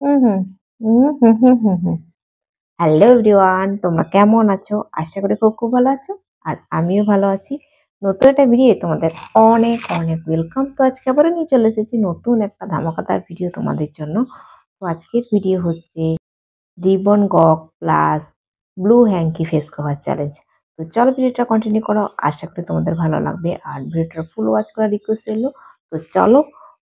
হুম, হুম। হুম। Hello everyone, তোমরা কেমন আছো? আশা করি খুব ভালো আছো। আর আমিও ভালো আছি। নতুন একটা ভিডিও তোমাদের অনেক ওয়েলকাম। তো আজকে আবারও নিয়ে চলে এসেছি নতুন একটা ধামাকাদার ভিডিও তোমাদের জন্য। তো আজকের ভিডিও হচ্ছে রিবন গক plus blue hanky face cover challenge. তো চলো ভিডিওটা কন্টিনিউ করো। আশা করি তোমাদের ভালো লাগবে। আর ভিডিওটা ফুল ওয়াচ করার রিকোয়েস্ট রইলো। তো চলো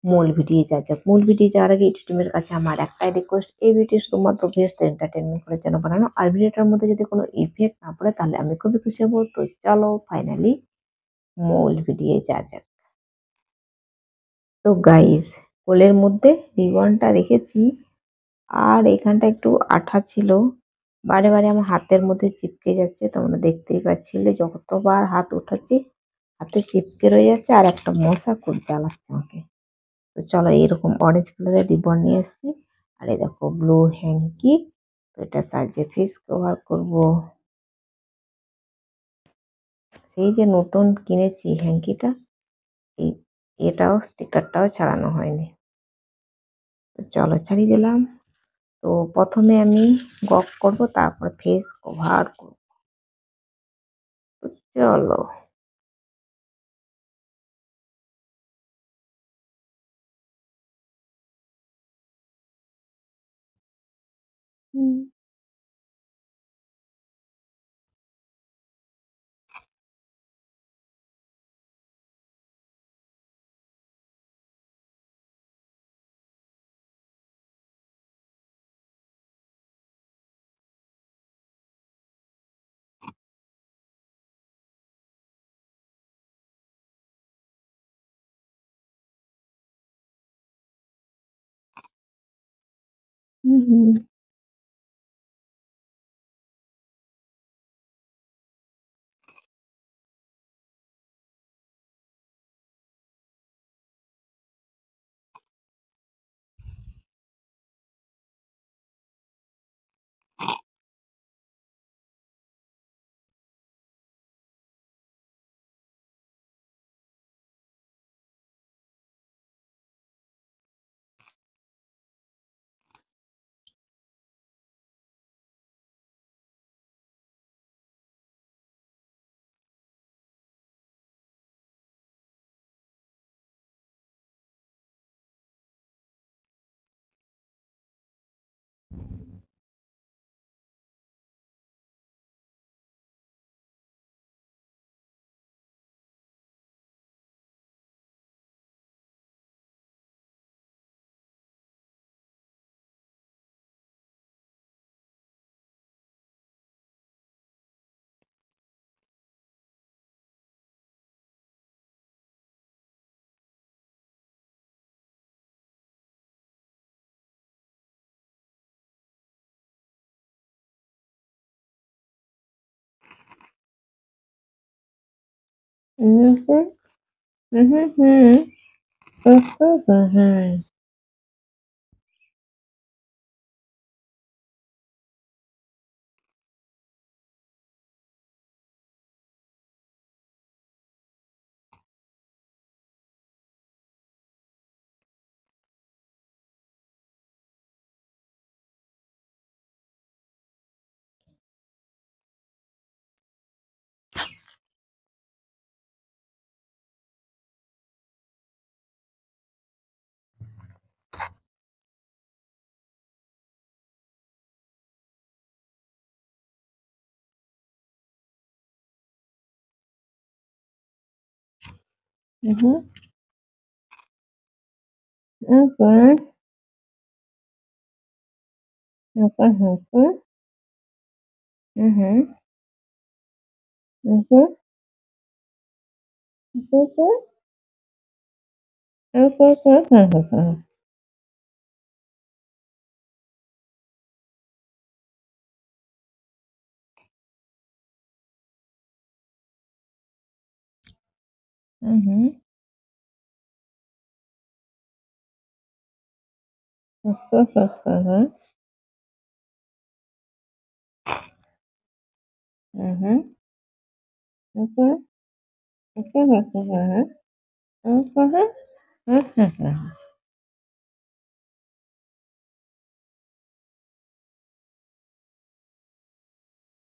মূল ভিডিও যাওয়া যাক। মূল ভিডিও যাওয়ার আগে ইউটিউবের কাছে আমার একটাই রিকোয়েস্ট, এই ভিডিও শুধুমাত্র বেস্ট এন্টারটেনমেন্ট করার জন্য বানানো। আর ভিডিওটার মধ্যে যদি কোনো ইফেক্ট না পড়ে তাহলে আমি খুবই খুশি হবো। তো চলো ফাইনালি মূল ভিডিও যাওয়া যাক। তো গাইস, কোলের মধ্যে রিবনটা রেখেছি আর এখানটা একটু আঠা ছিল। বারে আমার হাতের মধ্যে চিপকে যাচ্ছে। তোমরা দেখতেই পাচ্ছিলে যতবার হাত উঠাচ্ছি হাতে চিপকে রয়ে যাচ্ছে আর একটা মশা খুব জ্বালাচ্ছে আমাকে। তো চলো এরকম অরেঞ্জ কালারের রিবন নিয়ে এসেছি। আর এই দেখো ব্লু হ্যাঙ্কি। তো এটা সাহায্যে ফেস কভার করবো। সেই যে নতুন কিনেছি হ্যাঙ্কিটা, এই এটাও স্টিকারটাও ছাড়ানো হয়নি। তো চলো ছাড়িয়ে দিলাম। তো প্রথমে আমি গক করব, তারপর ফেস কভার করবো। চলো। হুম হুম হুম হুম হুম হুম হুম হুম হুম হুম হুম হুম